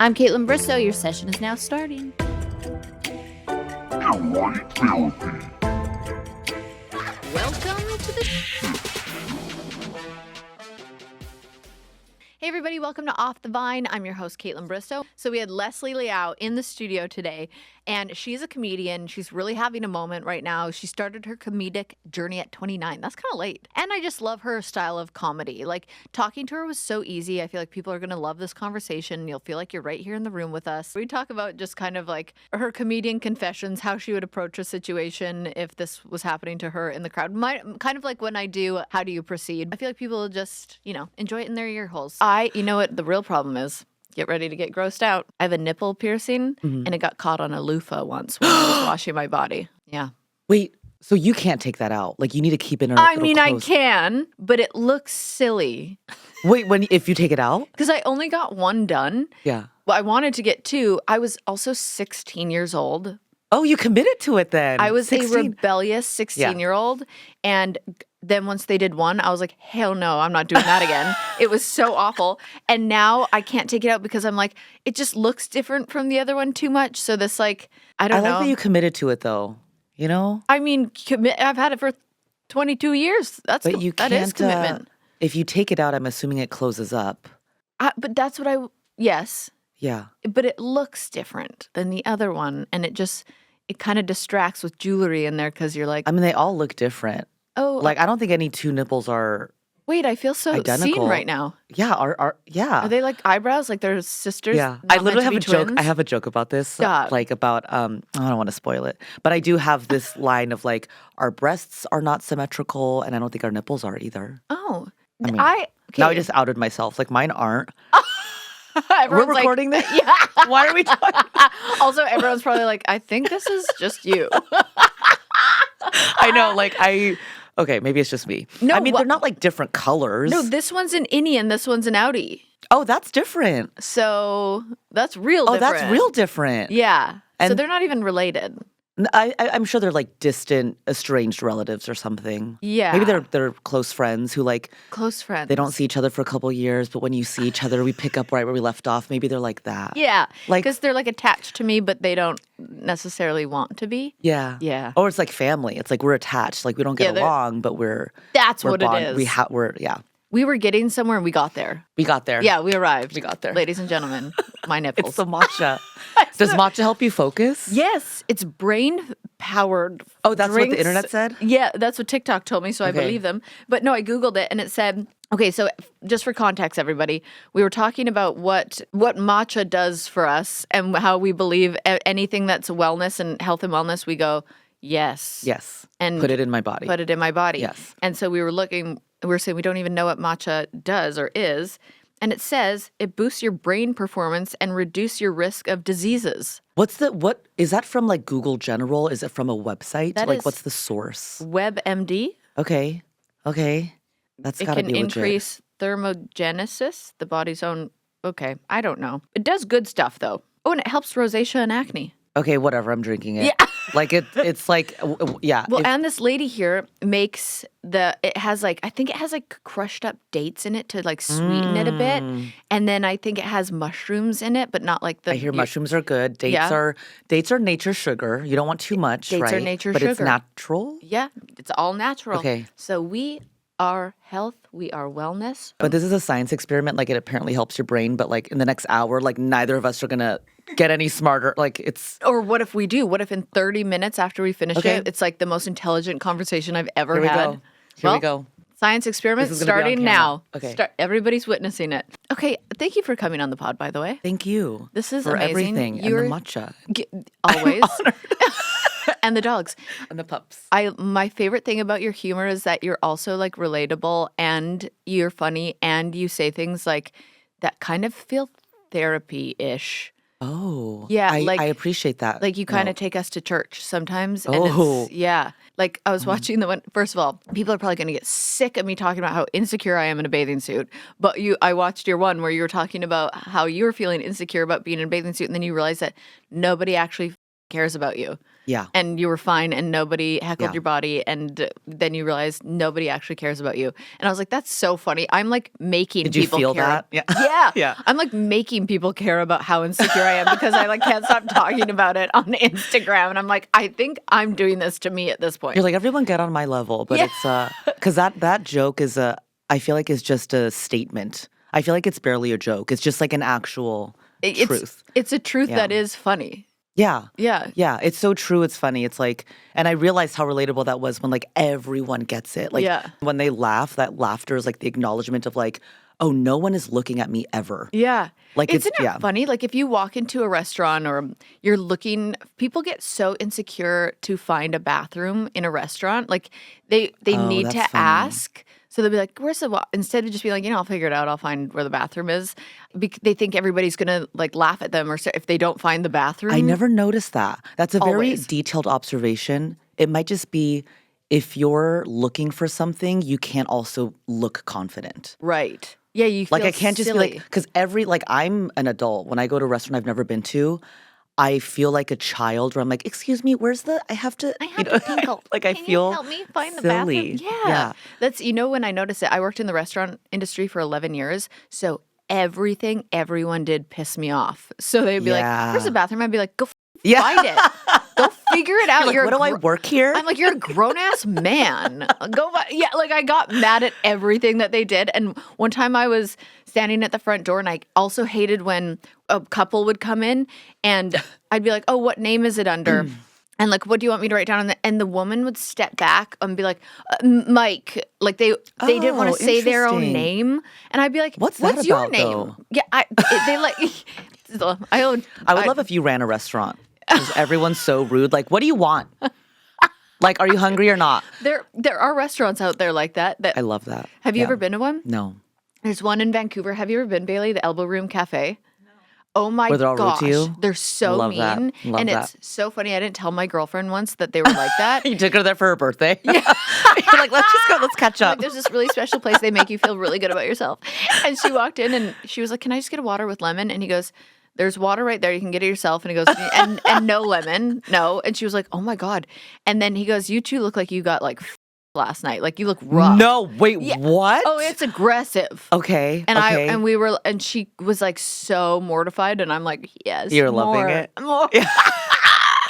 I'm Kaitlyn Bristowe. Your session is now starting. White therapy. Welcome to the... Hey everybody, welcome to Off the Vine. I'm your host, Kaitlyn Bristowe. So we had Leslie Liao in the studio today, and she's a comedian. She's really having a moment right now. She started her comedic journey at 29. That's kind of late. And I just love her style of comedy. Like, talking to her was so easy. I feel like people are going to love this conversation. You'll feel like you're right here in the room with us. We talk about just kind of like her comedian confessions, how she would approach a situation if this was happening to her in the crowd. Kind of like when I do How Do You Proceed? I feel like people will just, enjoy it in their ear holes. You know what the real problem is? Get ready to get grossed out. I have a nipple piercing, and it got caught on a loofah once when I was washing my body. Yeah. Wait, so you can't take that out? Like, you need to keep it in a I mean, close. I can, but it looks silly. Wait, if you take it out? Because I only got one done. Yeah. Well, I wanted to get two. I was also 16 years old. Oh, you committed to it then. I was 16. a rebellious 16-year-old, and then once they did one, I was like, hell no, I'm not doing that again. It was so awful. And now I can't take it out because I'm like, it just looks different from the other one too much. So this, I don't know. I like that you committed to it though, you know? I mean, I've had it for 22 years. That is commitment. If you take it out, I'm assuming it closes up. But that's what yes. Yeah. But it looks different than the other one. And it kind of distracts with jewelry in there because you're like. I mean, they all look different. Oh. Like, I don't think any two nipples are Wait, I feel so identical. seen right now. Yeah, yeah. Are they like eyebrows? Like they're sisters? Yeah. I literally have a twins? joke. I have a joke about this. Stop. Like about I don't want to spoil it. But I do have this line of like, our breasts are not symmetrical and I don't think our nipples are either. Oh. I mean, okay. Now I just outed myself. Like, mine aren't. We're recording this? Yeah. Why are we talking? Also, everyone's probably like, I think this is just you. I know, okay, maybe it's just me. No, I mean, they're not like different colors. No, this one's an innie and this one's an outie. Oh, that's different. So that's real different. Oh, that's real different. Yeah. So And- they're not even related. I'm sure they're like distant, estranged relatives or something. Yeah. Maybe they're close friends who Close friends. they don't see each other for a couple years, but when you see each other, we pick up right where we left off. Maybe they're like that. Yeah. Like- Because they're like attached to me, but they don't necessarily want to be. Yeah. Yeah. Or it's like family. It's like we're attached. Like we don't get along, but we're That's we're what bond- it is. We We were getting somewhere and we got there. got there. Yeah, we arrived. We got there. Ladies and gentlemen, my nipples. It's the matcha. Does matcha help you focus? Yes, it's brain-powered. Oh, that's what drinks. the internet said? Yeah, that's what TikTok told me, so I Okay. believe them. But no, I Googled it, and it said, okay, so just for context, everybody, we were talking about what matcha does for us and how we believe anything that's wellness and health and wellness, we go, yes. Yes. And put it in my body. Put it in my body. Yes. And so we were saying we don't even know what matcha does or is. And it says it boosts your brain performance and reduce your risk of diseases. What is that from, like Google General? Is it from a website? That Like is- what's the source? WebMD. Okay. That's It gotta can be legit. increase thermogenesis, the body's own. Okay, I don't know. It does good stuff though. Oh, and it helps rosacea and acne. Okay, whatever. I'm drinking it. Yeah. Like it's like yeah. Well, and this lady here makes it has I think it has crushed up dates in it to sweeten it a bit. And then I think it has mushrooms in it, but not like the I hear mushrooms are good. Dates Yeah. are nature's sugar. You don't want too much, Dates right? are nature's but it's sugar. natural. Yeah, it's all natural. Okay. So we are health, we are wellness. But this is a science experiment. Like, it apparently helps your brain, but in the next hour, neither of us are gonna get any smarter. Or what if we do? What if in 30 minutes after we finish Okay. it, it's the most intelligent conversation I've ever Here we had? go. Here we go. Science experiment This is gonna be on starting camera. now. Okay. Everybody's witnessing it. Okay, thank you for coming on the pod, by the way. Thank you. This is for amazing. everything You're- and the matcha Always. And the dogs. and the pups. My favorite thing about your humor is that you're also relatable and you're funny and you say things that kind of feel therapy-ish. Oh, Yeah, I appreciate that. You kind of take us to church sometimes. And Oh. yeah. I was watching the one, first of all, people are probably going to get sick of me talking about how insecure I am in a bathing suit. But I watched your one where you were talking about how you were feeling insecure about being in a bathing suit. And then you realize that nobody actually cares about you. Yeah. And you were fine and nobody heckled Yeah. your body. And then you realized nobody actually cares about you. And I was like, that's so funny. I'm like making Did you people feel care. that? Yeah. Yeah. Yeah. I'm like making people care about how insecure I am because I like can't stop talking about it on Instagram. And I'm like, I think I'm doing this to me at this point. You're like, everyone get on my level. But it's, because that joke is I feel like is just a statement. I feel like it's barely a joke. It's just like an actual truth. It's a truth Yeah. that is funny. Yeah. Yeah. Yeah. It's so true. It's funny. It's like, and I realized how relatable that was when like everyone gets it. Like Yeah. when they laugh, that laughter is like the acknowledgement of like, oh, no one is looking at me ever. Yeah. Like Isn't it yeah. funny? Like if you walk into a restaurant or you're looking, people get so insecure to find a bathroom in a restaurant. Like they Oh, need to that's funny. ask. So they'll be like, where's the, instead of just being like, I'll figure it out. I'll find where the bathroom is. They think everybody's going to like laugh at them or if they don't find the bathroom. I never noticed that. That's a very Always. detailed observation. It might just be if you're looking for something, you can't also look confident. Right. Yeah, you feel Like I can't just silly. be like, because I'm an adult. When I go to a restaurant I've never been to, I feel like a child where I'm like, excuse me, where's the, I have to tinkle. Like I Can feel you help me find the silly. bathroom? Yeah. That's, when I noticed it, I worked in the restaurant industry for 11 years. So everything everyone did pissed me off. So they'd be like, where's the bathroom? I'd be like, go find it. Go figure it out. You're like, what do I work here? I'm like, you're a grown ass man. Like I got mad at everything that they did. And one time I was standing at the front door and I also hated when a couple would come in and I'd be like, oh, what name is it under? And like, what do you want me to write down? And the woman would step back and be like, Mike. Like they didn't want to say their own interesting. name. And I'd be like, What's that your about, name? though? Yeah, they like, I would love if you ran a restaurant. Because everyone's so rude. Like, what do you want? Like, are you hungry or not? There are restaurants out there like that. I love that. Have you ever been to one? No. There's one in Vancouver. Have you ever been, Bailey? The Elbow Room Cafe? No. Oh my Where they're all rude gosh. to you? They're so Love that. mean. Love and that. it's so funny. I didn't tell my girlfriend once that they were like that. You took her there for her birthday? Yeah. You're like, let's just go. Let's catch up. Like, there's this really special place. They make you feel really good about yourself. And she walked in and she was like, can I just get a water with lemon? And he goes, there's water right there. You can get it yourself. And he goes, and no lemon. No. And she was like, oh my God. And then he goes, you two look like you got like last night. Like you look rough. No, wait, what? Oh, it's aggressive. Okay. And and she was like so mortified. And I'm like, yes. You're loving it. More.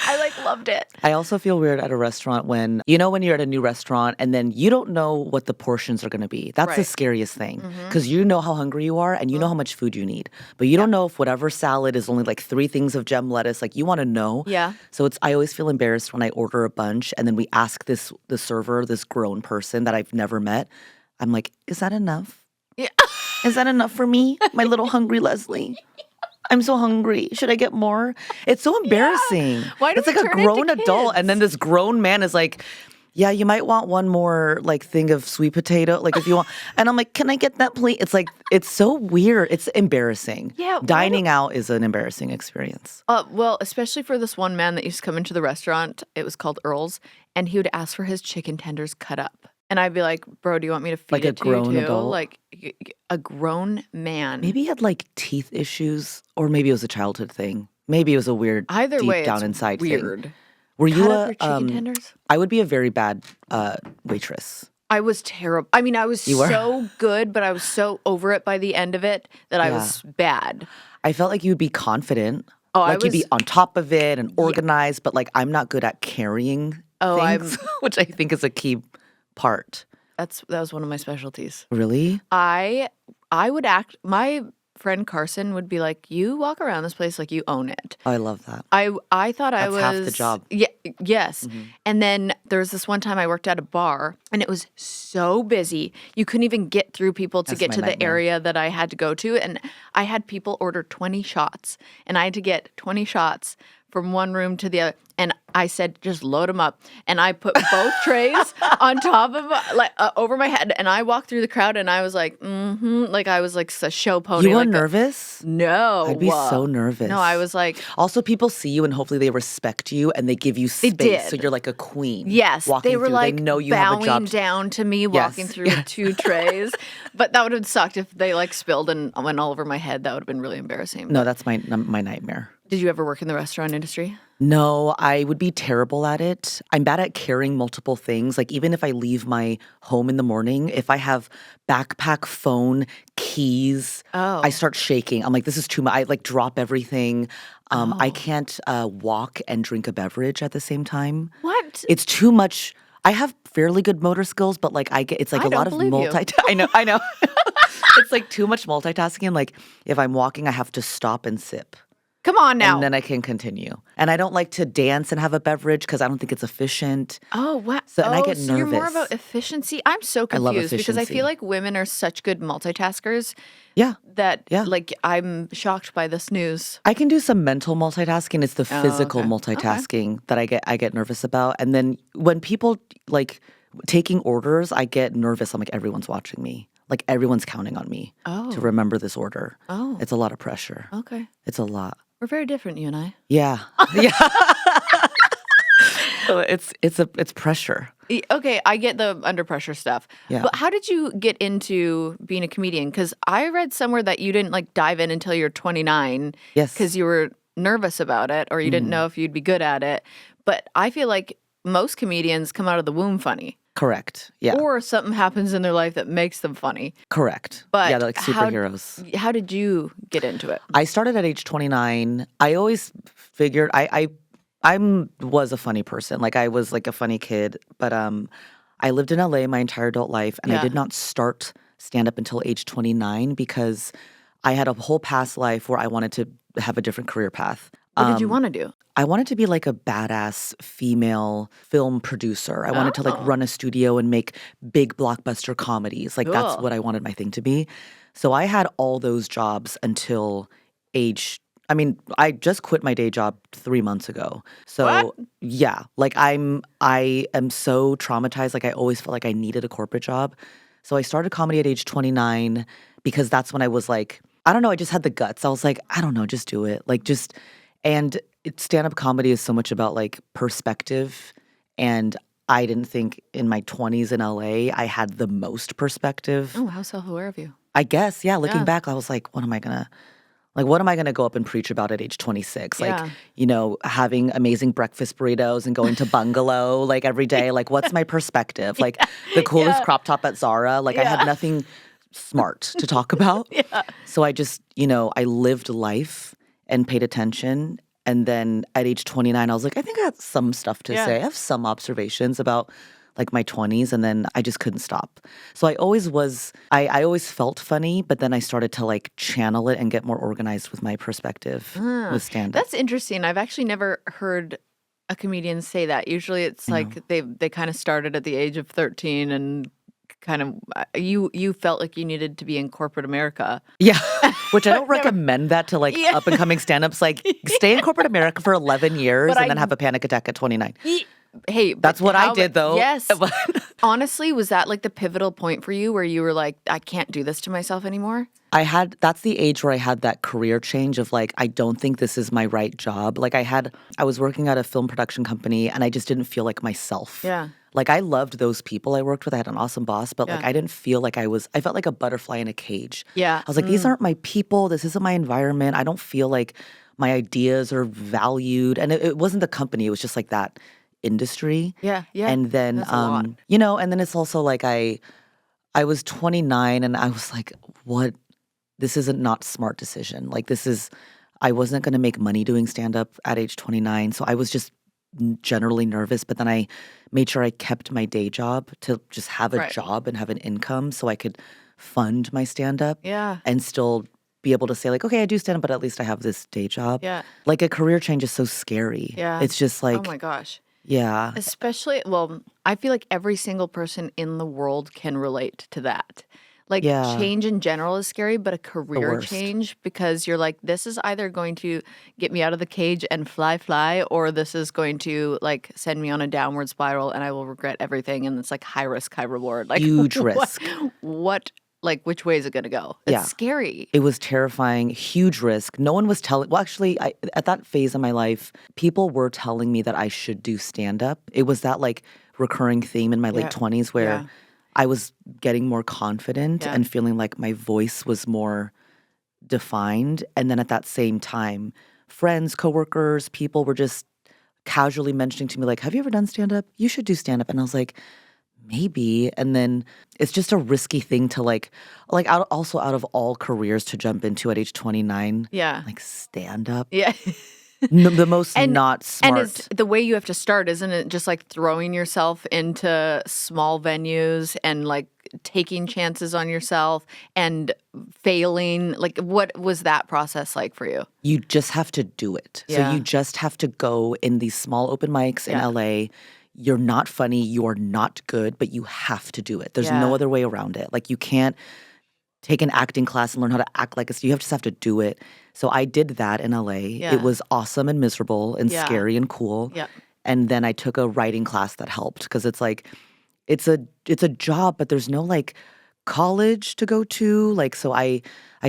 I like loved it. I also feel weird at a restaurant when you're at a new restaurant and then you don't know what the portions are going to be. That's the Right. scariest thing because you know how hungry you are and you know how much food you need. But you don't know if whatever salad is only like 3 things of gem lettuce. Like you want to know. Yeah. So I always feel embarrassed when I order a bunch and then we ask the server, this grown person that I've never met. I'm like, is that enough? Yeah. Is that enough for me? My little hungry Leslie. I'm so hungry. Should I get more? It's so embarrassing. Why do it's we like a turn into grown adult, kids? and then this grown man is like, "Yeah, you might want one more like thing of sweet potato, like if you want." And I'm like, "Can I get that, please?" It's like it's so weird. It's embarrassing. Yeah, why dining out is an embarrassing experience. Well, especially for this one man that used to come into the restaurant. It was called Earl's, and he would ask for his chicken tenders cut up. And I'd be like, bro, do you want me to feed Like a it to you grown too? adult? Like a grown man. Maybe he had like teeth issues, or maybe it was a childhood thing. Maybe it was a weird, Either deep way, down it's inside weird. thing. Were you Cut a up your chicken tenders? I would be a very bad waitress. I was terrible. I mean, I was You were? so good, but I was so over it by the end of it that I was bad. I felt like you'd be confident. Oh, like you'd be was- on top of it and organized, but like I'm not good at carrying things, which I think is a key part. That was one of my specialties. Really? I would act. My friend Carson would be like, "You walk around this place like you own it." I love that. I thought I That's was half the job. Yeah, yes. And then there was this one time I worked at a bar and it was so busy. You couldn't even get through people to That's get my to the nightmare. area that I had to go to. And I had people order 20 shots and I had to get 20 shots from one room to the other. And I said, just load them up. And I put both trays on top of, over my head. And I walked through the crowd and I was like, like I was like a show pony. You were like nervous? No. I'd be so nervous. No, I was like, Also, people see you and hopefully they respect you and they give you space. did. So you're like a queen. yes, walking they were through. like They know you have a bowing job. down to me, walking Yes. through with 2 trays. But that would have sucked if they like spilled and went all over my head. That would have been really embarrassing. No, that's my nightmare. Did you ever work in the restaurant industry? No, I would be terrible at it. I'm bad at carrying multiple things. Like even if I leave my home in the morning, if I have backpack, phone, keys, I Oh. start shaking. I'm like, this is too much. I like drop everything. I Oh. can't walk and drink a beverage at the same time. What? It's too much. I have fairly good motor skills, but like it's like I a lot don't of believe you. I know. It's like too much multitasking. Like if I'm walking, I have to stop and sip. Come on now. And then I can continue. And I don't like to dance and have a beverage because I don't think it's efficient. Oh, wow. So and I get so you're more nervous. about efficiency? I'm so I love confused because I efficiency. feel like women are such good multitaskers Yeah, that yeah. like I'm shocked by this news. I can do some mental multitasking. It's the Oh, physical okay. multitasking that I get nervous about. And then when people like taking orders, I get nervous. I'm like, everyone's watching me. Like everyone's counting on me Oh. to remember this order. Oh. It's a lot of pressure. Okay. It's a lot. We're very different, you and I. Yeah. Yeah. So it's pressure. Okay, I get the under pressure stuff. Yeah. But how did you get into being a comedian? Because I read somewhere that you didn't like dive in until you're 29 Yes. because you were nervous about it or you didn't know if you'd be good at it. But I feel like most comedians come out of the womb funny. Correct. Yeah. Or something happens in their life that makes them funny. Correct. But yeah, they're like superheroes. How did you get into it? I started at age 29. I always figured I was a funny person. Like I was like a funny kid, but I lived in LA my entire adult life and I Yeah. did not start stand up until age 29 because I had a whole past life where I wanted to have a different career path. What did you want to do? I wanted to be like a badass female film producer. I wanted to like Oh. run a studio and make big blockbuster comedies. Like that's Cool. what I wanted my thing to be. So I had all those jobs until I just quit my day job 3 months ago. So What? yeah, like I am so traumatized. Like I always felt like I needed a corporate job. So I started comedy at age 29 because that's when I was like, I don't know, I just had the guts. I was like, I don't know, just do it. And stand-up comedy is so much about like perspective. And I didn't think in my 20s in LA I had the most perspective. Oh, how self-aware of you. I guess, yeah, looking Yeah. back, I was like, what am I gonna go up and preach about at age 26? Yeah. Like, you know, having amazing breakfast burritos and going to bungalow like every day. Like, what's my perspective? Like the coolest Yeah. crop top at Zara. Like I Yeah. had nothing smart to talk about. Yeah. So I just, you know, I lived life and paid attention. And then at age 29, I was like, I think I have some stuff to Yeah. say. I have some observations about like my 20s, and then I just couldn't stop. So I always felt funny, but then I started to like channel it and get more organized with my perspective with stand-up. That's interesting. I've actually never heard a comedian say that. Usually it's like they kind of started at the age of 13 and kind of you felt like you needed to be in corporate America. Yeah, which I don't recommend that to like Yeah. up and coming stand-ups. Like stay in corporate America for 11 years But and I- then have a panic attack at 29. Hey, That's but what I how- did though. Yes. But- Honestly, was that like the pivotal point for you where you were like, I can't do this to myself anymore? That's the age where I had that career change of like, I don't think this is my right job. Like I was working at a film production company and I just didn't feel like myself. Yeah. Like I loved those people I worked with. I had an awesome boss, but like Yeah. I didn't feel like I felt like a butterfly in a cage. Yeah. I was like, these aren't my people. This isn't my environment. I don't feel like my ideas are valued. And it wasn't the company. It was just like that industry. Yeah. Yeah. And then, That's a lot. you know, and then it's also like I was 29 and I was like, what? This is a not smart decision. Like I wasn't going to make money doing stand-up at age 29. So I was just generally nervous. But then I made sure I kept my day job to just have a Right. job and have an income so I could fund my stand-up Yeah. and still be able to say like, okay, I do stand-up, but at least I have this day job. Yeah. Like a career change is so scary. Yeah. It's just like, Oh my gosh. yeah. Especially, well, I feel like every single person in the world can relate to that. Like Yeah. change in general is scary, but a career worst. change because you're like, this is either going to get me out of the cage and fly, or this is going to like send me on a downward spiral and I will regret everything. And it's like high risk, high reward. Like Huge what- risk. What, like, which way is it going to go? It's Yeah. scary. It was terrifying, huge risk. No one was telling. Well, actually, at that phase of my life, people were telling me that I should do stand up. It was that like recurring theme in my late Yeah. 20s where Yeah. I was getting more confident Yeah. and feeling like my voice was more defined. And then at that same time, friends, coworkers, people were just casually mentioning to me, like, have you ever done stand-up? You should do stand-up. And I was like, maybe. And then it's just a risky thing to also out of all careers to jump into at age 29, Yeah. like stand-up. Yeah. The most not smart. And it's the way you have to start, isn't it? Just like throwing yourself into small venues and like taking chances on yourself and failing. Like, what was that process like for you? You just have to do it. Yeah. So you just have to go in these small open mics in Yeah. LA. You're not funny, you're not good, but you have to do it. There's Yeah. no other way around it. Like, you can't take an acting class and learn how to act like you just have to do it. So I did that in LA. Yeah. It was awesome and miserable and Yeah. scary and cool. Yeah. And then I took a writing class that helped because it's like it's a job, but there's no like college to go to. Like, so I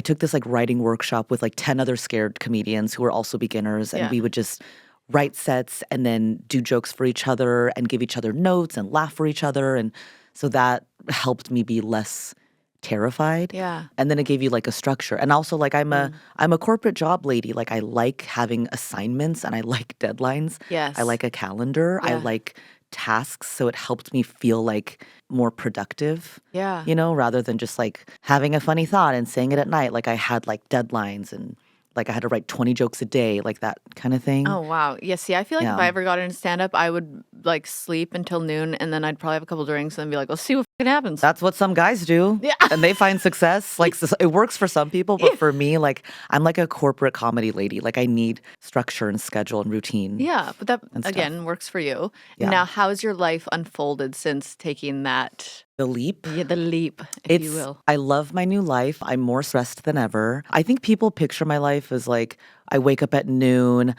took this like writing workshop with like 10 other scared comedians who were also beginners, and Yeah. we would just write sets and then do jokes for each other and give each other notes and laugh for each other. And so that helped me be less terrified. Yeah. And then it gave you like a structure. And also like I'm a corporate job lady. Like, I like having assignments and I like deadlines. Yes. I like a calendar. I Yeah. like tasks. So it helped me feel like more productive, Yeah. rather than just like having a funny thought and saying it at night. Like, I had like deadlines and like I had to write 20 jokes a day, like that kind of thing. Oh, wow. Yeah, see, I feel like if Yeah. I ever got into stand-up, I would, like, sleep until noon, and then I'd probably have a couple drinks and be like, let's see what fucking happens. That's what some guys do. Yeah. And they find success. Like, it works for some people, but for me, like, I'm like a corporate comedy lady. Like, I need structure and schedule and routine. Yeah, but that, and stuff. again, works for you. Yeah. Now, how's your life unfolded since taking that, The leap. the leap, if you will? I love my new life. I'm more stressed than ever. I think people picture my life as like, I wake up at noon.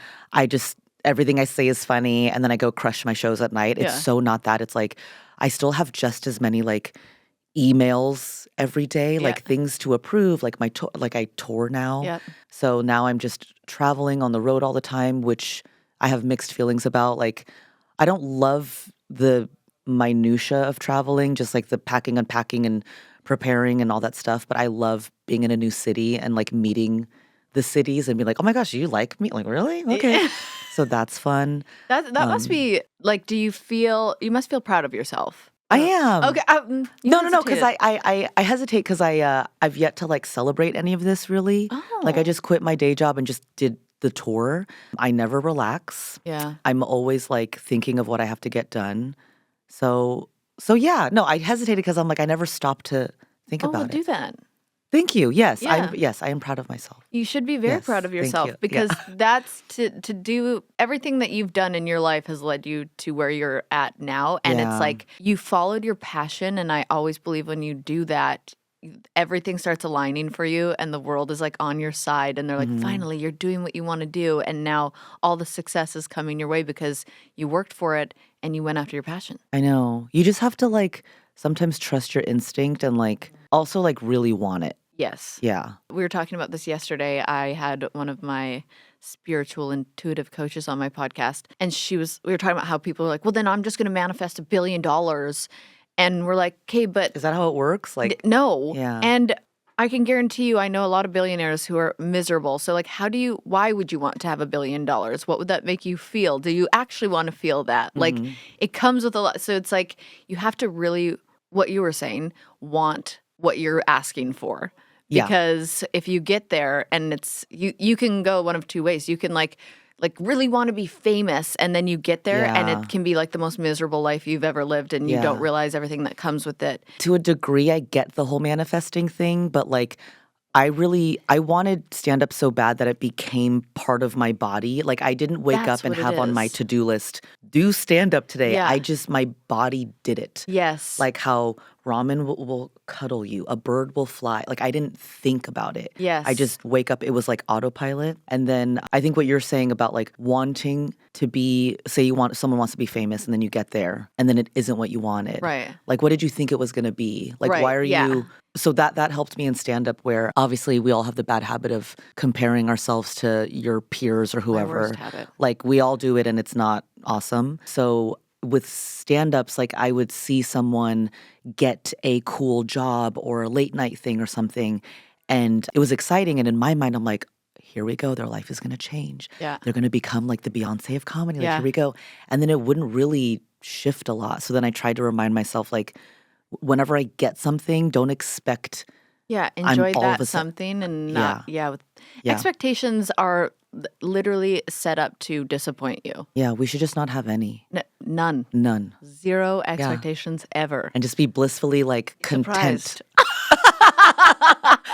Everything I say is funny. And then I go crush my shows at night. It's Yeah. so not that. It's like, I still have just as many like emails every day, Yeah. like things to approve. Like I tour now. Yeah. So now I'm just traveling on the road all the time, which I have mixed feelings about. Like, I don't love the minutia of traveling, just like the packing, unpacking, and preparing and all that stuff. But I love being in a new city and like meeting the cities and be like, oh my gosh, you like me? Like, really? Okay. So that's fun. That must be, like, you must feel proud of yourself. I am. Okay. You No, because hesitated. I hesitate because I've yet to like celebrate any of this really. Like, I Oh. just quit my day job and just did the tour. I never relax. Yeah. I'm always like thinking of what I have to get done. So yeah, no, I hesitated because I'm like, I never stopped to think Oh, well, about do it. that. Thank you. Yes, Yeah. I am proud of myself. You should be very Yes, proud of thank yourself you. Yeah. because that's to do everything that you've done in your life has led you to where you're at now. And Yeah. it's like you followed your passion. And I always believe when you do that, everything starts aligning for you and the world is like on your side. And they're like, Mhm. finally, you're doing what you want to do. And now all the success is coming your way because you worked for it and you went after your passion. I know. You just have to like sometimes trust your instinct and like also like really want it. Yes. Yeah. We were talking about this yesterday. I had one of my spiritual intuitive coaches on my podcast, and we were talking about how people are like, well, then I'm just going to manifest $1 billion. And we're like, okay, but Is that how it works? Like, no. Yeah. And I can guarantee you, I know a lot of billionaires who are miserable. So like, why would you want to have $1 billion? What would that make you feel? Do you actually want to feel that? Like, Mhm. it comes with a lot. So it's like, you have to really, what you were saying, want what you're asking for. Yeah. Because if you get there and it's you can go one of two ways. You can like really want to be famous and then you get there and Yeah. it can be like the most miserable life you've ever lived and you Yeah. don't realize everything that comes with it. To a degree, I get the whole manifesting thing, but like, I wanted stand up so bad that it became part of my body. Like, I didn't wake That's up and what it have on my is. to-do list, do stand up today. Yeah. My body did it. Yes. Like how ramen will cuddle you, a bird will fly. Like, I didn't think about it. Yes. I just wake up, it was like autopilot. And then I think what you're saying about like wanting to be, say someone wants to be famous and then you get there and then it isn't what you wanted. Right. Like, what did you think it was going to be? Like, Right, why are yeah. you? So that helped me in stand-up where obviously we all have the bad habit of comparing ourselves to your peers or My whoever. worst habit. Like, we all do it and it's not awesome. So with stand-ups, like, I would see someone get a cool job or a late night thing or something and it was exciting. And in my mind, I'm like, here we go. Their life is going to change. Yeah. They're going to become like the Beyonce of comedy. Like, Yeah. here we go. And then it wouldn't really shift a lot. So then I tried to remind myself, like, whenever I get something, don't expect Yeah, I'm enjoy all of that a sudden. something and not, Yeah. expectations are literally set up to disappoint you. Yeah, we should just not have any. None. None. Zero expectations ever. And just be blissfully, like, content. Surprised.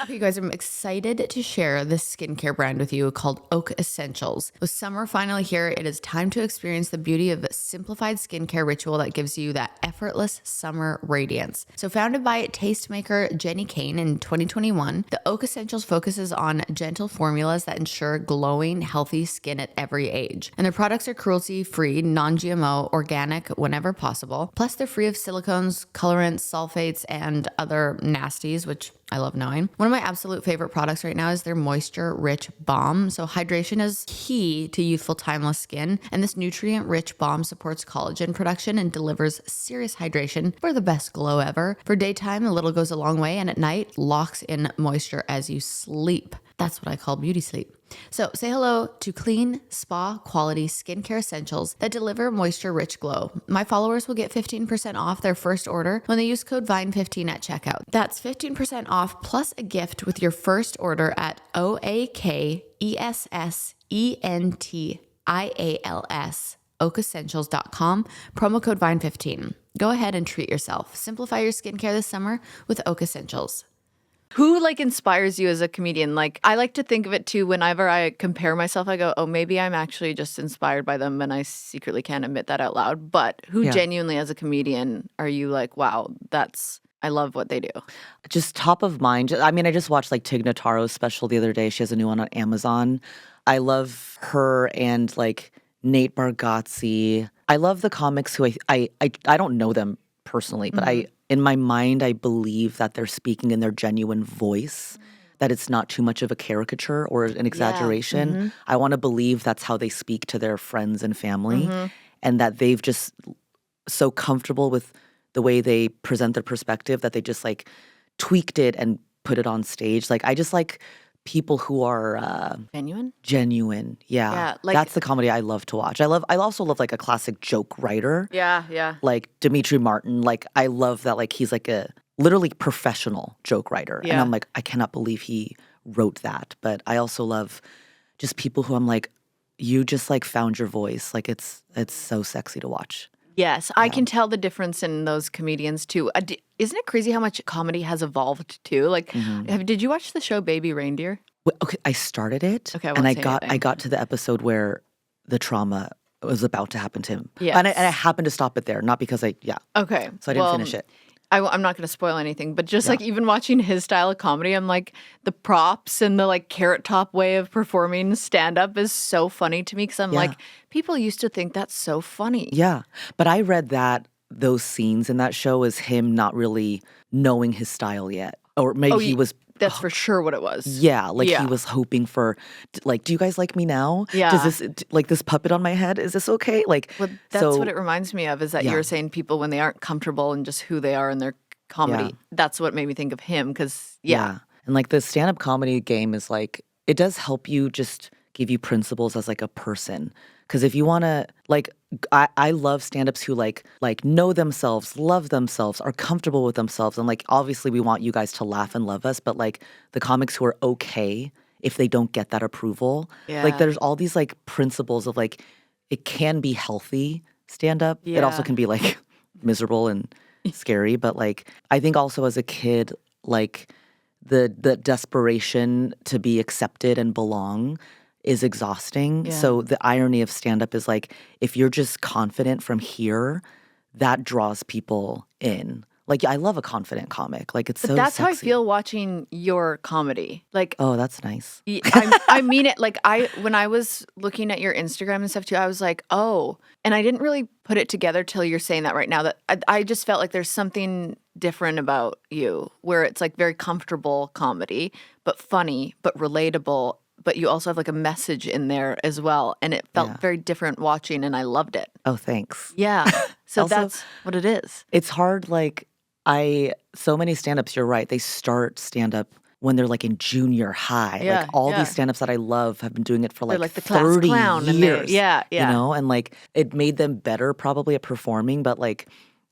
You guys, I'm excited to share this skincare brand with you called Oak Essentials. With summer finally here, it is time to experience the beauty of a simplified skincare ritual that gives you that effortless summer radiance. So founded by tastemaker Jenny Kane in 2021, the Oak Essentials focuses on gentle formulas that ensure glowing, healthy skin at every age. And their products are cruelty-free, non-GMO, organic whenever possible. Plus, they're free of silicones, colorants, sulfates, and other nasties, which I love knowing. One of my absolute favorite products right now is their moisture-rich balm. So hydration is key to youthful, timeless skin. And this nutrient-rich balm supports collagen production and delivers serious hydration for the best glow ever. For daytime, a little goes a long way. And at night, locks in moisture as you sleep. That's what I call beauty sleep. So say hello to clean, spa-quality skincare essentials that deliver moisture-rich glow. My followers will get 15% off their first order when they use code VINE15 at checkout. That's 15% off plus a gift with your first order at OAKESSENTIALS, oakessentials.com, promo code VINE15. Go ahead and treat yourself. Simplify your skincare this summer with Oak Essentials. Who like inspires you as a comedian? Like I like to think of it too. Whenever I compare myself, I go, "Oh, maybe I'm actually just inspired by them," and I secretly can't admit that out loud. But who genuinely, as a comedian, are you like, "Wow, I love what they do"? Just top of mind. I mean, I just watched like Tig Notaro's special the other day. She has a new one on Amazon. I love her and like Nate Bargatze. I love the comics who I don't know them personally, but in my mind, I believe that they're speaking in their genuine voice, that it's not too much of a caricature or an exaggeration. I want to believe that's how they speak to their friends and family, and that they've just so comfortable with the way they present their perspective that they just like tweaked it and put it on stage. Like I just like people who are genuine. Yeah. Like, that's the comedy I love to watch. I also love like a classic joke writer. Yeah. Like Dimitri Martin. Like I love that like he's like a literally professional joke writer. And I'm like, I cannot believe he wrote that. But I also love just people who I'm like, you just like found your voice. Like it's so sexy to watch. Yes, I can tell the difference in those comedians too. Isn't it crazy how much comedy has evolved too? Like, did you watch the show Baby Reindeer? Okay, I started it, Okay, and I got to the episode where the trauma was about to happen to him. Yes. And I happened to stop it there, not because Okay. So I didn't finish it. I'm not going to spoil anything, but just like even watching his style of comedy, I'm like the props and the like carrot top way of performing stand up is so funny to me because I'm like, people used to think that's so funny. Yeah, but I read that those scenes in that show is him not really knowing his style yet, or maybe he was. That's for sure what it was. Yeah, like he was hoping for, like, do you guys like me now? Yeah. Does this, like this puppet on my head, is this okay? Like, Well, that's what it reminds me of is that you're saying people when they aren't comfortable in just who they are in their comedy. That's what made me think of him because, And like the stand-up comedy game is like, it does help you just give you principles as like a person. Because if you want to, like, I love stand-ups who like know themselves, love themselves, are comfortable with themselves. And like, obviously we want you guys to laugh and love us, but like the comics who are okay if they don't get that approval. Like there's all these like principles of like, it can be healthy stand-up. It also can be like miserable and scary. But like, I think also as a kid, like the desperation to be accepted and belong is exhausting. Yeah. So the irony of stand-up is like, if you're just confident from here, that draws people in. Like, I love a confident comic. Like, it's But so that's sexy. how I feel watching your comedy. Like, Oh, that's nice. I mean it. Like when I was looking at your Instagram and stuff too, I was like, oh, and I didn't really put it together till you're saying that right now. That I just felt like there's something different about you, where it's like very comfortable comedy, but funny, but relatable. But you also have like a message in there as well, and it felt very different watching, and I loved it. Oh, thanks. Yeah, so Also, that's what it is. It's hard, like, so many stand-ups, you're right, they start stand-up when they're like in junior high. Yeah, Like all yeah. these stand-ups that I love have been doing it for They're like like the class 30 clown. years. Yeah, You yeah. know, and like it made them better probably at performing, but like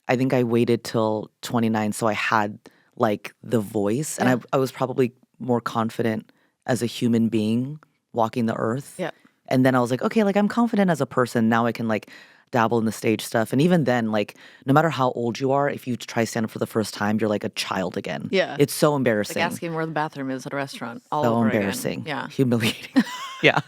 I think I waited till 29 so I had like the voice, and Yeah. I was probably more confident as a human being walking the earth. Yeah. And then I was like, okay, like I'm confident as a person. Now I can like dabble in the stage stuff. And even then, like no matter how old you are, if you try stand up for the first time, you're like a child again. Yeah. It's so Like embarrassing. asking where the bathroom is at a restaurant all So over embarrassing. again. Yeah. Humiliating. Yeah.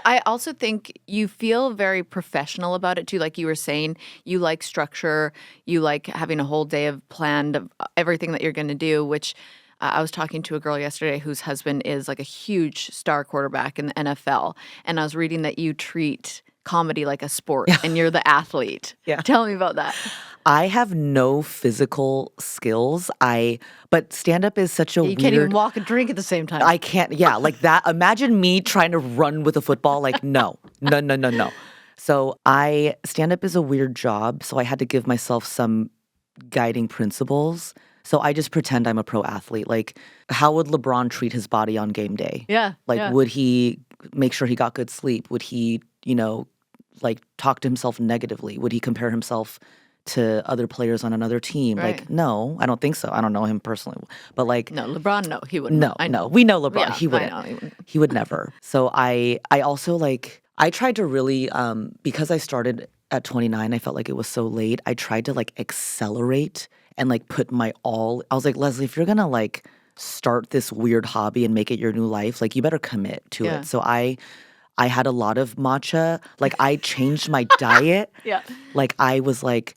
I also think you feel very professional about it too. Like you were saying, you like structure, you like having a whole day of planned of everything that you're going to do, which I was talking to a girl yesterday whose husband is like a huge star quarterback in the NFL. And I was reading that you treat comedy like a sport and you're the athlete. Yeah. Tell me about that. I have no physical skills. But stand up is such a You weird. can't even walk and drink at the same time. I can't. Yeah, like that. Imagine me trying to run with a football. Like no. So stand up is a weird job. So I had to give myself some guiding principles. So I just pretend I'm a pro athlete. Like, how would LeBron treat his body on game day? Yeah. Like, yeah. would he make sure he got good sleep? Would he, like talk to himself negatively? Would he compare himself to other players on another team? Right. Like, no, I don't think so. I don't know him personally. But like, No, LeBron, no, he wouldn't. no, I know. no. We know LeBron. Yeah, He I wouldn't. know he wouldn't. He would never. So I also like, I tried to really, because I started at 29, I felt like it was so late. I tried to like accelerate and like put my all. I was like, Leslie, if you're gonna like start this weird hobby and make it your new life, like you better commit to Yeah. it. So I had a lot of matcha. Like I changed my diet. Yeah. Like I was like,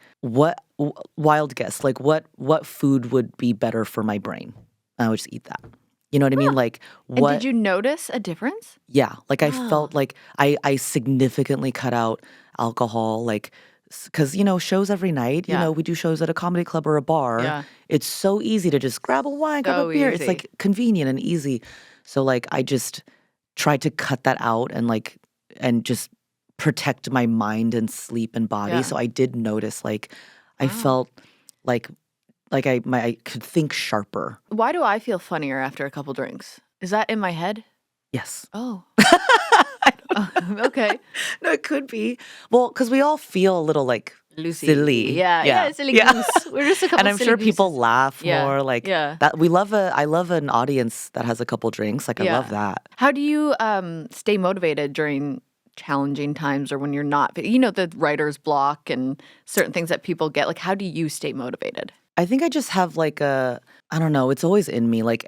wild guess, like what food would be better for my brain? And I would just eat that. You know what I mean? Like And what? did you notice a difference? Yeah, like I felt like I significantly cut out alcohol, like because shows every night. Yeah. We do shows at a comedy club or a bar. Yeah. It's so easy to just grab a wine, grab So a beer. It's easy. like convenient and easy. So like I just tried to cut that out and just protect my mind and sleep and body. Yeah. So I did notice like I Wow. felt like I could think sharper. Why do I feel funnier after a couple drinks? Is that in my head? Yes. Oh. Okay. No, it could be. Well, because we all feel a little like Lucy. silly. Yeah, silly Yeah. goose. We're just a couple And I'm silly sure people gooses. laugh Yeah, more. Like yeah. that. I love an audience that has a couple drinks. Like I Yeah. love that. How do you stay motivated during challenging times or when you're not, the writer's block and certain things that people get? Like, how do you stay motivated? I think I just have like I don't know, it's always in me. Like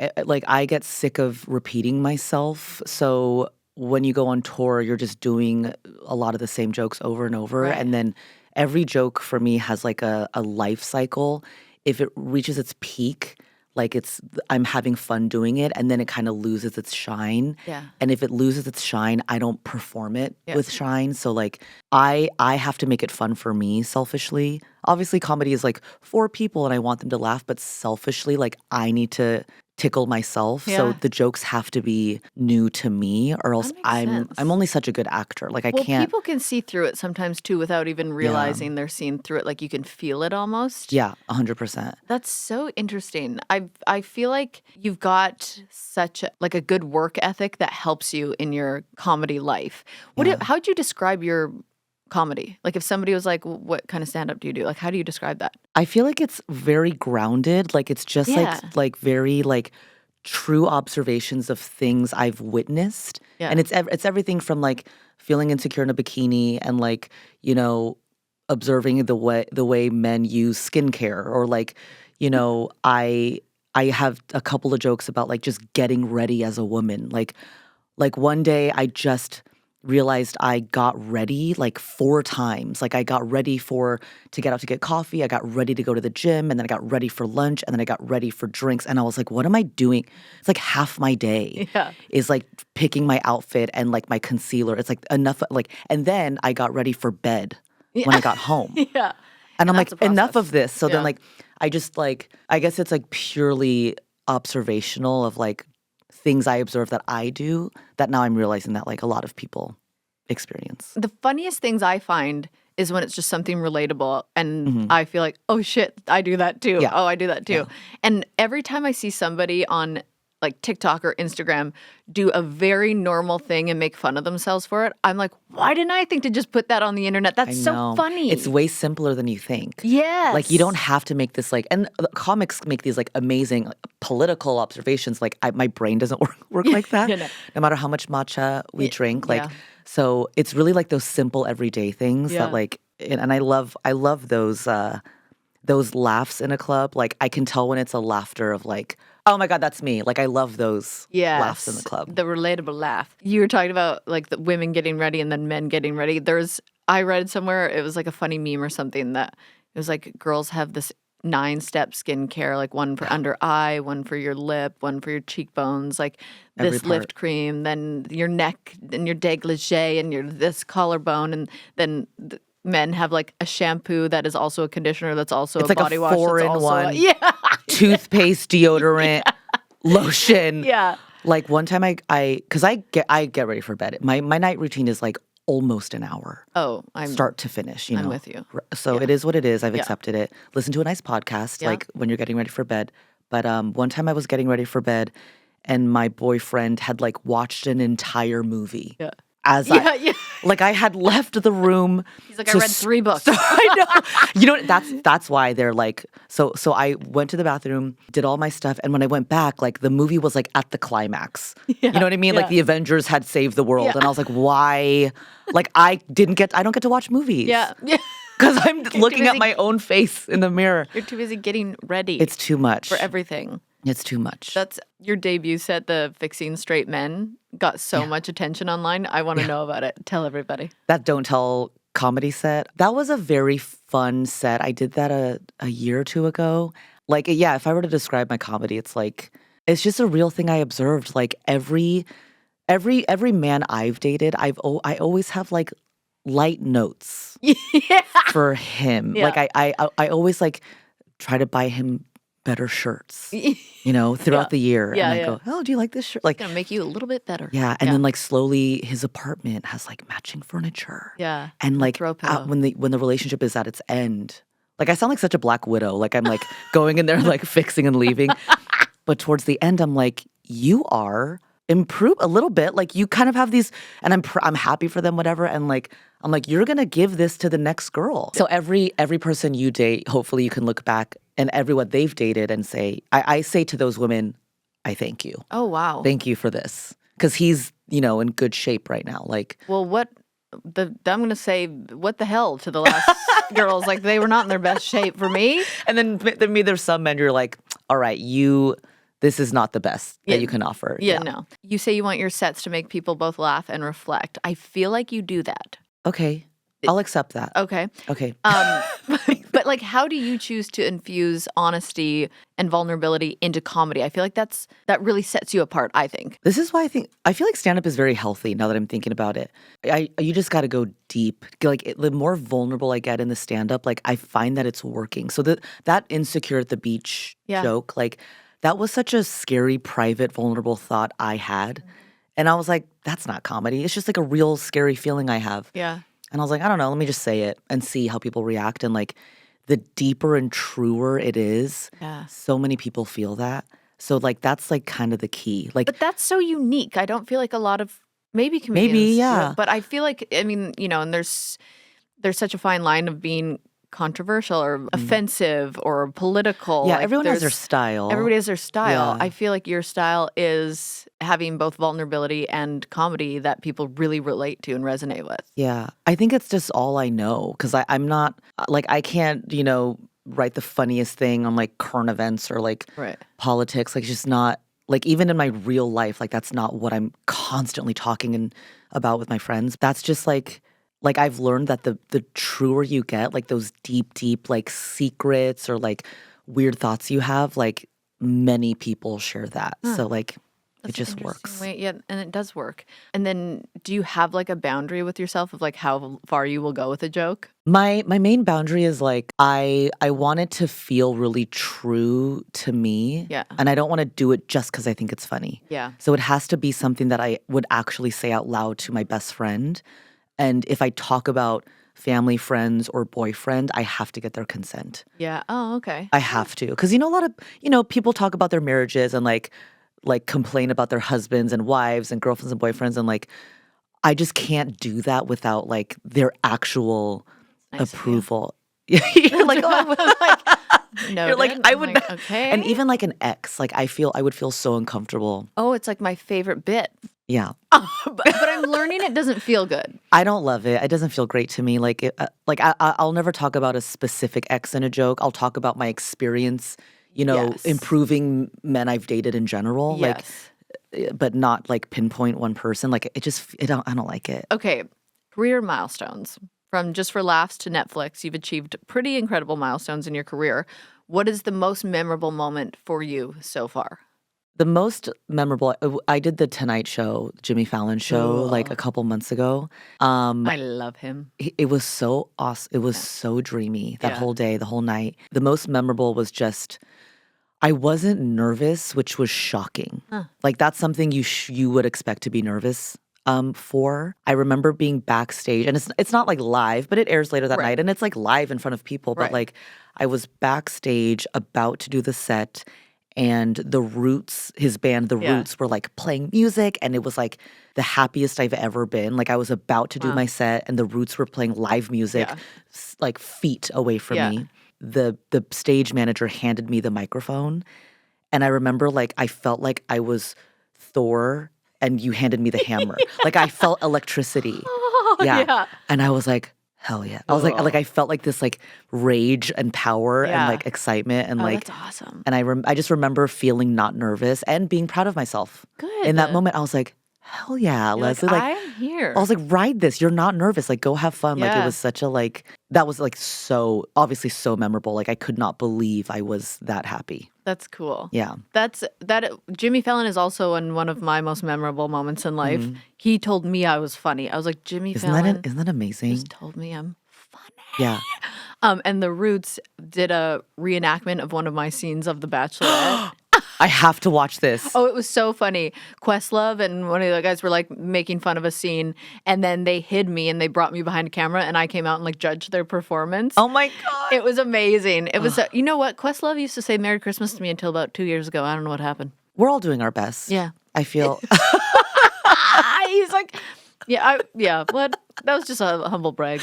I get sick of repeating myself. So when you go on tour, you're just doing a lot of the same jokes over and over. Right. And then every joke for me has like a life cycle. If it reaches its peak, like I'm having fun doing it, and then it kind of loses its shine. Yeah. And if it loses its shine, I don't perform it Yeah. with shine. So like I have to make it fun for me selfishly. Obviously comedy is like for people and I want them to laugh, but selfishly like I need to tickle myself. So Yeah. the jokes have to be new to me or else makes I'm sense. only such a good actor. Like I Well, can't. people can see through it sometimes too without even realizing they're seeing through it. Like you can feel it almost. Yeah, 100%. That's so interesting. I feel like you've got such a good work ethic that helps you in your comedy life. How'd you describe your comedy? Like if somebody was like, what kind of stand-up do you do? Like how do you describe that? I feel like it's very grounded. Like it's just Yeah. like very like true observations of things I've witnessed. Yeah. And it's everything from like feeling insecure in a bikini and like, observing the way men use skincare or like, I have a couple of jokes about like just getting ready as a woman. Like one day I just realized I got ready like 4 times. Like I got ready to get out to get coffee. I got ready to go to the gym and then I got ready for lunch and then I got ready for drinks. And I was like, what am I doing? It's like half my day Yeah. is like picking my outfit and like my concealer. It's like enough and then I got ready for bed when I got home. Yeah. And I'm like, That's a enough process. of this. So Yeah. then like, I just like, I guess it's like purely observational of like things I observe that I do that now I'm realizing that like a lot of people experience. The funniest things I find is when it's just something relatable and Mhm. I feel like, oh shit, I do that too. Yeah. Oh, I do that too. Yeah. And every time I see somebody on like TikTok or Instagram do a very normal thing and make fun of themselves for it, I'm like, why didn't I think to just put that on the internet? That's I so know. funny. It's way simpler than you think. Yes. Like, you don't have to make this, like, and the comics make these, like, amazing political observations. Like, my brain doesn't work like that. Yeah, no. No matter how much matcha we drink. Like, yeah. so it's really like those simple everyday things Yeah. that, like, and I love those laughs in a club. Like, I can tell when it's a laughter of, like, oh my God, that's me. Like, I love those laughs in the club. The relatable laugh. You were talking about like the women getting ready and then men getting ready. I read somewhere, it was like a funny meme or something that it was like girls have this 9-step skincare, like one for under eye, one for your lip, one for your cheekbones, like Every this part. lift cream, then your neck and your dégagé and your this collarbone, and then men have like a shampoo that is also a conditioner that's also It's a like a body wash. that's 4-in-1. also yeah. Toothpaste, deodorant, lotion. Yeah. Like, one time because I get ready for bed. My night routine is like almost an hour, Oh, I'm start to finish. You know, I'm with you. So Yeah. it is what it is. I've Yeah. accepted it. Listen to a nice podcast, Yeah. like when you're getting ready for bed. But one time I was getting ready for bed, and my boyfriend had like watched an entire movie. Yeah. I had left the room. He's like, I to read 3 books. I know. You know, that's why they're like, so I went to the bathroom, did all my stuff, and when I went back, like, the movie was like at the climax. You know what I mean? Like, the Avengers had saved the world, and I was like, why? Like, I don't get to watch movies. Yeah. Yeah. Because I'm looking at busy- my own face in the mirror. You're too busy getting ready It's too much. for everything. It's too much. That's your debut set, the Fixing Straight Men, got so much attention online. I want to know about it. Tell everybody. That Don't Tell comedy set. That was a very fun set. I did that a year or two ago. Like, yeah, if I were to describe my comedy, it's like, it's just a real thing I observed. Like, every man I've dated, I always have like light notes Yeah. for him. Yeah. Like, I always like try to buy him better shirts, you know, throughout the year. Yeah, and I yeah. go, oh, do you like this shirt? Like, Gonna make you a little bit better. yeah. And then, like, slowly his apartment has like matching furniture. Yeah. And like throw pillow. when the relationship is at its end, like, I sound like such a black widow. Like, I'm like going in there like fixing and leaving. But towards the end, I'm like, you are improve a little bit. Like, you kind of have these, and I'm happy for them, whatever. And like, I'm like, you're gonna give this to the next girl. So every person you date, hopefully you can look back and everyone they've dated and say, I say to those women, I thank you. Oh, wow. Thank you for this. Because he's, you know, in good shape right now. Like, Well, I'm going to say, what the hell to the last girls? Like, they were not in their best shape for me. and then there's some men you're like, all right, this is not the best that you can offer. Yeah, no. You say you want your sets to make people both laugh and reflect. I feel like you do that. Okay. I'll accept that. Okay. Okay. But like, how do you choose to infuse honesty and vulnerability into comedy? I feel like that really sets you apart, I think. This is why I feel like stand-up is very healthy now that I'm thinking about it. You just got to go deep. Like, the more vulnerable I get in the stand-up, like, I find that it's working. So that insecure at the beach joke, like, that was such a scary, private, vulnerable thought I had. And I was like, that's not comedy. It's just like a real scary feeling I have. Yeah. And I was like, I don't know, let me just say it and see how people react. And like, the deeper and truer it is, so many people feel that. So like, that's like kind of the key. Like, But that's so unique. I don't feel like a lot of maybe comedians do yeah. it, but I feel like, I mean, you know, and there's such a fine line of being controversial or offensive or political. yeah, Like, everyone has their there's- style. Everybody has their style. Yeah. I feel like your style is having both vulnerability and comedy that people really relate to and resonate with. Yeah, I think it's just all I know because I'm not like, I can't, you know, write the funniest thing on like current events or like Right. politics. Like, it's just not like, even in my real life, like, that's not what I'm constantly talking about with my friends. That's just like I've learned that the truer you get, like those deep like secrets or like weird thoughts you have, like, many people share that. So like, it That's an just interesting works. way- Yeah, and it does work. And then do you have like a boundary with yourself of like how far you will go with a joke? My main boundary is like, I want it to feel really true to me. Yeah. And I don't want to do it just because I think it's funny. Yeah. So it has to be something that I would actually say out loud to my best friend. And if I talk about family, friends, or boyfriend, I have to get their consent. Yeah. Oh, okay. I have to. Because, you know, a lot of, you know, people talk about their marriages and like like complain about their husbands and wives and girlfriends and boyfriends, and like I just can't do that without like their actual Nice of you. approval. You're like, you're like, Noted. I I'm would like, not. okay. And even like an ex, like I would feel so uncomfortable. Oh, it's like my favorite bit. Yeah. But I'm learning it doesn't feel good. I don't love it. It doesn't feel great to me. Like, I'll never talk about a specific ex in a joke. I'll talk about my experience, Yes. improving men I've dated in general. Yes. Like, but not like pinpoint one person. Like, I don't like it. Okay, career milestones. From Just for Laughs to Netflix, you've achieved pretty incredible milestones in your career. What is the most memorable moment for you so far? The most memorable, I did the Tonight Show, Jimmy Fallon show, like a couple months ago. I love him. It was so awesome. It was so dreamy that Yeah. whole day, the whole night. The most memorable was just, I wasn't nervous, which was shocking. Huh. Like that's something you would expect to be nervous for. I remember being backstage, and it's not like live, but it airs later that Right. night, and it's like live in front of people. But Right. like I was backstage about to do the set, and the Roots, his band, the Yeah. Roots, were like playing music, and it was like the happiest I've ever been. Like I was about to do Wow. my set, and the Roots were playing live music, Yeah. like feet away from Yeah. me. The stage manager handed me the microphone, and I remember like I felt like I was Thor, and you handed me the hammer. Like I felt electricity. Oh, yeah. And I was like, hell yeah. I was like I felt like this like rage and power and Yeah. like excitement and Oh, like that's awesome. and I just remember feeling not nervous and being proud of myself. Good. In that moment, I was like, hell yeah, You're Leslie. like, Like, I'm here. I was like, ride this. You're not nervous. Like, go have fun. Like, it Yeah. was such a like, that was like so, obviously so memorable. Like, I could not believe I was that happy. That's cool. Yeah. Jimmy Fallon is also in one of my most memorable moments in life. He told me I was funny. I was like, Jimmy Fallon Isn't that amazing? just told me I'm funny. Yeah. And the Roots did a reenactment of one of my scenes of The Bachelorette. I have to watch this. Oh, it was so funny. Questlove and one of the guys were like making fun of a scene, and then they hid me and they brought me behind camera, and I came out and like judged their performance. Oh my God. It was amazing. It was, you know what? Questlove used to say Merry Christmas to me until about 2 years ago. I don't know what happened. We're all doing our best. Yeah. I feel. He's like, what? That was just a humble brag.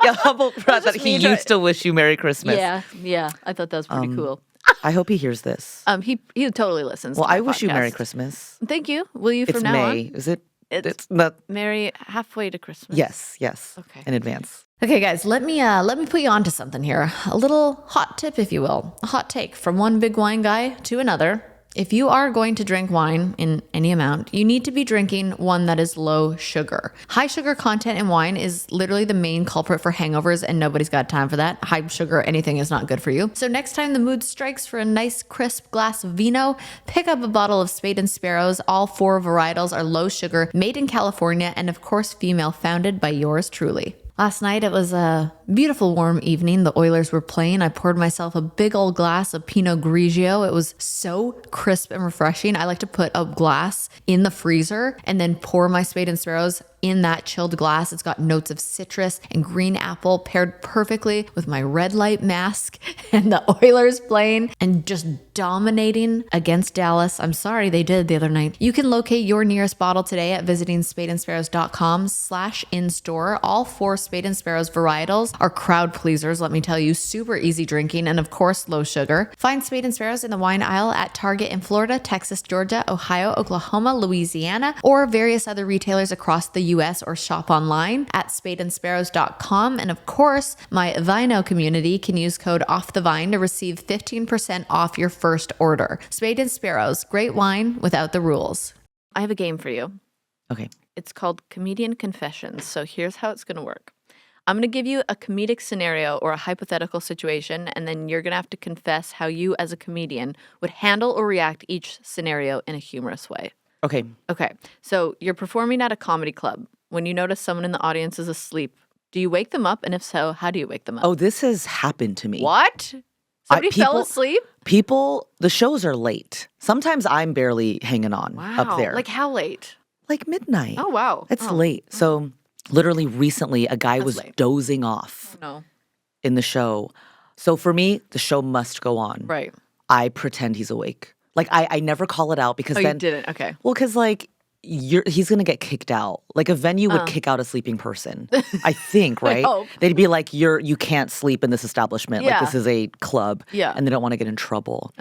Yeah, humble proud that just he me used to wish you Merry Christmas. Yeah. I thought that was pretty cool. I hope he hears this. He totally listens. Well, to my I wish you Merry podcast. Christmas. Thank you. Will you from It's now May. on? Is it? It's not. Merry halfway to Christmas. Yes. Okay. In advance. Okay, guys, let me put you onto something here. A little hot tip, if you will. A hot take from one big wine guy to another. If you are going to drink wine in any amount, you need to be drinking one that is low sugar. High sugar content in wine is literally the main culprit for hangovers, and nobody's got time for that. High sugar anything is not good for you. So next time the mood strikes for a nice crisp glass of vino, pick up a bottle of Spade and Sparrows. All 4 varietals are low sugar, made in California, and of course female founded by yours truly. Last night, it was a beautiful warm evening. The Oilers were playing. I poured myself a big old glass of Pinot Grigio. It was so crisp and refreshing. I like to put a glass in the freezer and then pour my Spade and Sparrows in that chilled glass. It's got notes of citrus and green apple paired perfectly with my red light mask and the Oilers playing and just dominating against Dallas. I'm sorry they did the other night. You can locate your nearest bottle today at visiting spadeandsparrows.com/in-store. All 4 Spade and Sparrows varietals are crowd pleasers, let me tell you, super easy drinking and of course low sugar. Find Spade and Sparrows in the wine aisle at Target in Florida, Texas, Georgia, Ohio, Oklahoma, Louisiana, or various other retailers across the US, or shop online at spadeandsparrows.com. And of course, my Vino community can use code OFFTHEVINE to receive 15% off your first order. Spade and Sparrows, great wine without the rules. I have a game for you. Okay. It's called Comedic Confessions. So here's how it's going to work. I'm going to give you a comedic scenario or a hypothetical situation, and then you're going to have to confess how you as a comedian would handle or react each scenario in a humorous way. Okay. Okay, so you're performing at a comedy club. When you notice someone in the audience is asleep, do you wake them up? And if so, how do you wake them up? Oh, this has happened to me. What? Somebody fell asleep? The shows are late. Sometimes I'm barely hanging on up there. Like how late? Like midnight. Oh, wow. It's Oh. late. So literally recently, a guy That's was late. dozing off No. in the show. So for me, the show must go on. Right. I pretend he's awake. Like I never call it out because Oh, then you didn't. Okay. well, because like he's gonna get kicked out. Like a venue would kick out a sleeping person. I think, right? hope. They'd be like, you can't sleep in this establishment. Like Yeah. this is a club. Yeah. And they don't want to get in trouble.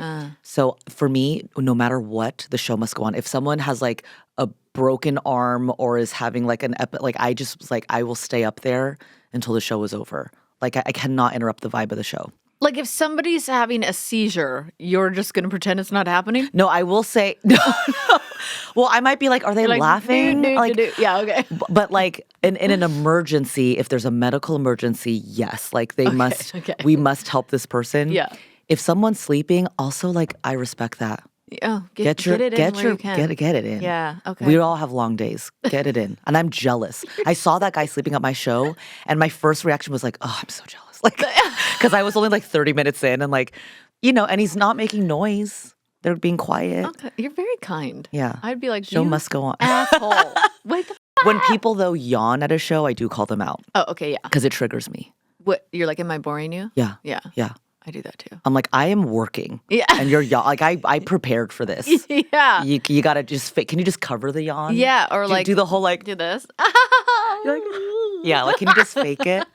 So for me, no matter what, the show must go on. If someone has like a broken arm or is having like like I just was like, I will stay up there until the show is over. Like I cannot interrupt the vibe of the show. Like if somebody's having a seizure, you're just going to pretend it's not happening? No, I will say no. Well, I might be like, are they Like, laughing? Like, Yeah, okay. but like in an emergency, if there's a medical emergency, yes, like they must. okay. We must help this person. Yeah. If someone's sleeping, also like I respect that. Oh, Get your it in get where your you can. get it in. Yeah, okay. We all have long days. Get it in. And I'm jealous. I saw that guy sleeping at my show, and my first reaction was like, oh, I'm so jealous. Like, because I was only like 30 minutes in, and like, and he's not making noise. They're being quiet. Okay. You're very kind. Yeah. I'd be like, Show you must go on. asshole. Wait the When people though yawn at a show, I do call them out Oh, okay, yeah. because it triggers me. What, you're like, am I boring you? Yeah. Yeah. Yeah. I do that too. I'm like, I am working. Yeah. And you're like I prepared for this. Yeah. You gotta just can you just cover the yawn? Yeah, or like do the whole like do this. you're like, yeah, like can you just fake it?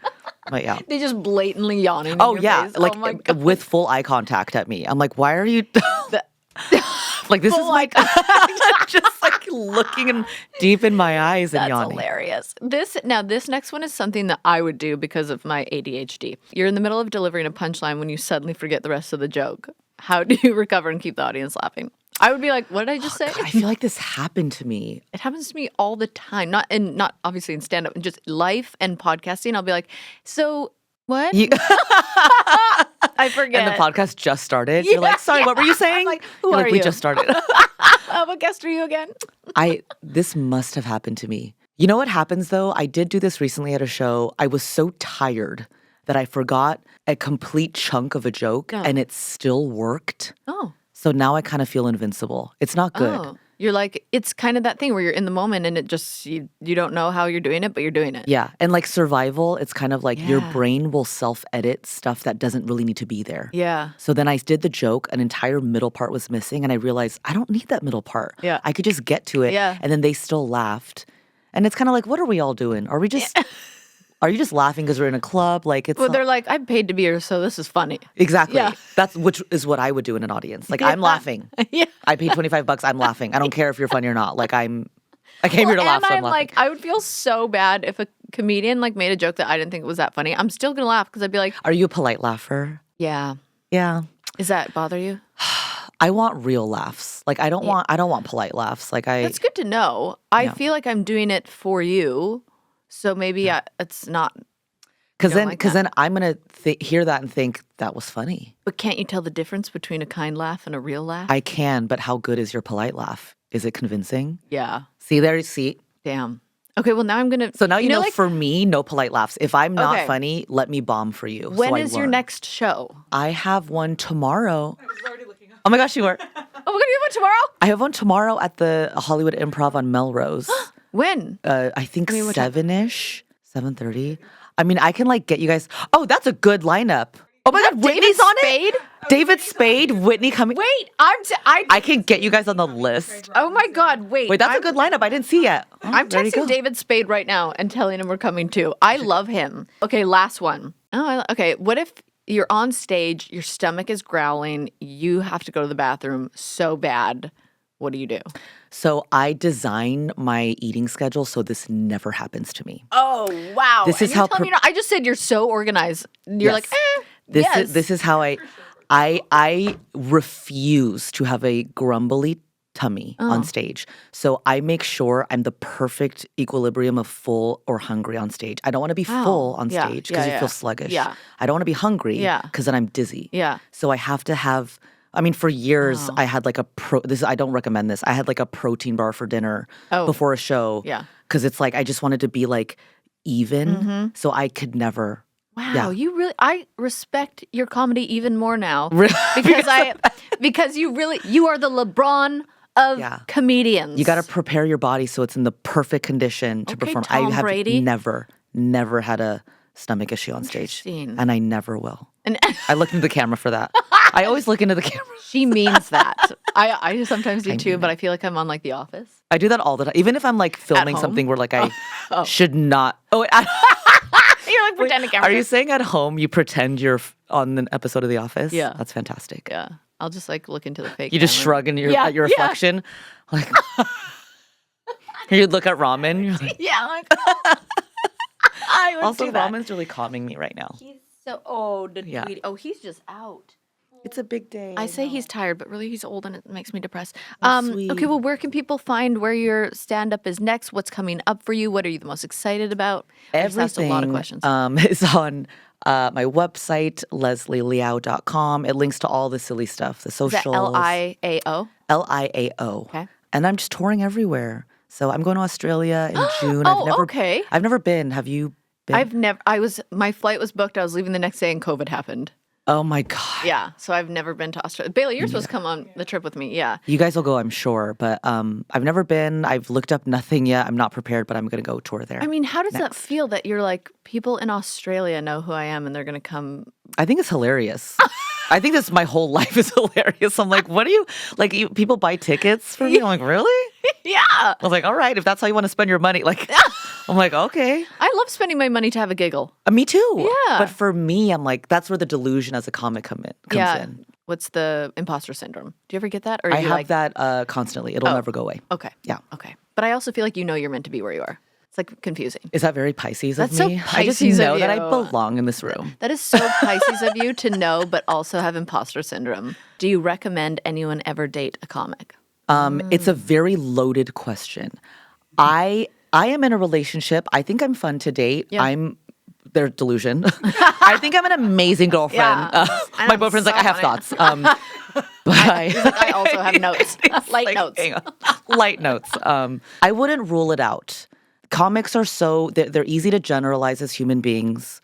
But yeah. They just blatantly yawning. in Oh your yeah, face. like oh my God. with full eye contact at me. I'm like, why are you like this is Full like just like looking deep in my eyes and That's yawning. hilarious. This next one is something that I would do because of my ADHD. You're in the middle of delivering a punchline when you suddenly forget the rest of the joke. How do you recover and keep the audience laughing? I would be like, what did I just say? God, I feel like this happened to me. It happens to me all the time. Not obviously in stand up, just life and podcasting. I'll be like, so what? I forget. And the podcast just started. You're like, sorry, what were you saying? I'm like, who You're are like, we you? just started. What guest are you again? This must have happened to me. You know what happens though? I did do this recently at a show. I was so tired that I forgot a complete chunk of a joke and it still worked. Oh. So now I kind of feel invincible. It's not good. Oh. You're like, it's kind of that thing where you're in the moment and it just, you don't know how you're doing it, but you're doing it. Yeah. And like survival, it's kind of like your Yeah. brain will self-edit stuff that doesn't really need to be there. Yeah. So then I did the joke, an entire middle part was missing, and I realized I don't need that middle part. Yeah. I could just get to it. Yeah. And then they still laughed. And it's kind of like, what are we all doing? Are we just are you just laughing because we're in a club? Like it's Well, not- they're like, I'm paid to be here, so this is funny. Exactly. Yeah. Which is what I would do in an audience. Like I'm laughing. Yeah. I paid $25, I'm laughing. I don't care if you're funny or not. Like I came here to laugh, And so I'm I'm laughing. like, I would feel so bad if a comedian like made a joke that I didn't think was that funny. I'm still gonna laugh because I'd be like, Are you a polite laugher? yeah. Yeah. Does that bother you? I want real laughs. Like I don't want polite laughs. Like That's good to know. I feel like I'm doing it for you, so maybe it's not. Because don't like that. then I'm gonna hear that and think that was funny. But can't you tell the difference between a kind laugh and a real laugh? I can, but how good is your polite laugh? Is it convincing? Yeah. See. Damn. Okay. Well, now I'm gonna. So now you know like, for me, no polite laughs. If I'm not Okay. funny, let me bomb for you. when so I is your learn. next show? I have one tomorrow. Oh my gosh, you were. Oh, we're gonna do one tomorrow. I have one tomorrow at the Hollywood Improv on Melrose. When? I think what time? 7-ish, 7:30. I mean, I can like get you guys. Oh, that's a good lineup. Oh my God, Whitney's on Spade? it. David Spade, Whitney coming. Wait, I can get you guys on the list. Oh my God! Wait, that's a good lineup. I didn't see yet. Oh, I'm there you texting go. David Spade right now and telling him we're coming too. I love him. Okay, last one. Okay. What if you're on stage, your stomach is growling, you have to go to the bathroom so bad? What do you do? So I design my eating schedule so this never happens to me. Oh wow! This is how I just said you're so organized. You're like, yes. This is how I refuse to have a grumbly tummy on stage. So I make sure I'm the perfect equilibrium of full or hungry on stage. I don't want to be full on Yeah, stage yeah, because you yeah. feel sluggish. Yeah. I don't want to be hungry Yeah. because then I'm dizzy. Yeah. So I have to have. I mean, for years I had like I don't recommend this. I had like a protein bar for dinner before a show. Yeah. Because it's like I just wanted to be like even. So I could never. Wow, Yeah. I respect your comedy even more now. Really? Because you are the LeBron of comedians. You got to prepare your body so it's in the perfect condition to Okay, perform. Tom I have Brady. never had a stage stomach issue on stage. Interesting. And I never will. And I looked into the camera for that. I always look into the camera. She means that. I sometimes do I too, mean but I feel like I'm on like The Office. I do that all the time. Even if I'm like filming home? something where like I Oh. should not. Oh, wait, You're like pretending camera. are you saying at home you pretend you're on an episode of The Office? Yeah. That's fantastic. Yeah. I'll just like look into the fake You just camera. shrug in at your reflection. Like you look at ramen. You're like, Yeah. Like, I would also, do that. ramen's really calming me right now. He's so old. Yeah. Oh, he's just out. It's a big day. I say he's tired, but really he's old and it makes me depressed. sweet. Okay, well, where can people find where your stand-up is next? What's coming up for you? What are you the most excited about? I just asked a lot of questions. Is on my website, leslieliao.com. It links to all the silly stuff, the Is that socials. Liao? Liao. Okay. And I'm just touring everywhere. So I'm going to Australia in June. Okay. I've never been. Have you been? My flight was booked. I was leaving the next day and COVID happened. Oh my God. Yeah, so I've never been to Australia. Bailey, you're supposed to come on the trip with me. Yeah. You guys will go, I'm sure. But I've never been. I've looked up nothing yet. I'm not prepared, but I'm going to go tour there. I mean, how does that feel that you're like, people in Australia know who I am and they're going to come? I think it's hilarious. I think my whole life is hilarious. I'm like, what do you, like, people buy tickets for me? I'm like, really? Yeah. I was like, all right, if that's how you want to spend your money. Like, I'm like, okay. I love spending my money to have a giggle. Me too. Yeah. But for me, I'm like, that's where the delusion as a comic comes in. What's the imposter syndrome? Do you ever get that? Or I you have that constantly. It'll never go away. Okay. Yeah. Okay. But I also feel like you're meant to be where you are. It's like confusing. Is that very Pisces That's of so me? Pisces I just know of that I you. belong in this room. That is so Pisces of you to know, but also have imposter syndrome. Do you recommend anyone ever date a comic? It's a very loaded question. I am in a relationship. I think I'm fun to date. Yeah. I'm their delusion. I think I'm an amazing girlfriend. Yeah. My I'm boyfriend's like, so I have funny. thoughts. But He's like, I also have notes. Light like, notes. hang on. Light notes. I wouldn't rule it out. Comics are they're easy to generalize as human beings,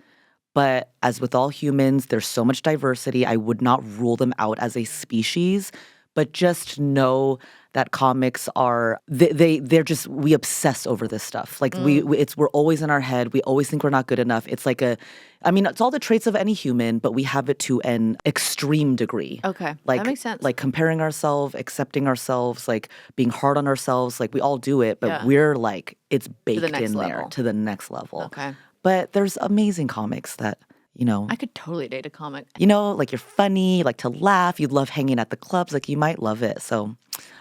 but as with all humans, there's so much diversity. I would not rule them out as a species, but just know that comics are they're just we obsess over this stuff. Like we're always in our head. We always think we're not good enough. It's like it's all the traits of any human, but we have it to an extreme degree. Okay, Like, that makes sense. Like comparing ourselves, accepting ourselves, like being hard on ourselves. Like we all do it, but Yeah. we're like it's baked next in there level. to the next level. Okay. But there's amazing comics that I could totally date a comic. like you're funny, you like to laugh, you love hanging at the clubs, like you might love it. So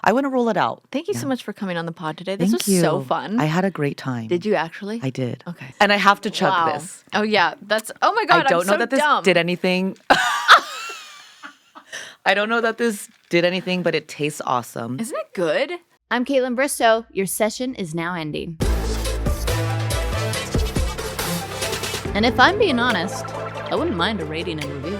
I wouldn't rule it out. Thank you so much for coming on the pod today. This Thank was you. so fun. I had a great time. Did you actually? I did. Okay. And I have to chug Wow. this. Oh yeah, oh my god, I don't I'm know so that this dumb. did anything. I don't know that this did anything, but it tastes awesome. Isn't it good? I'm Kaitlyn Bristowe. Your session is now ending. And if I'm being honest, I wouldn't mind a rating and review.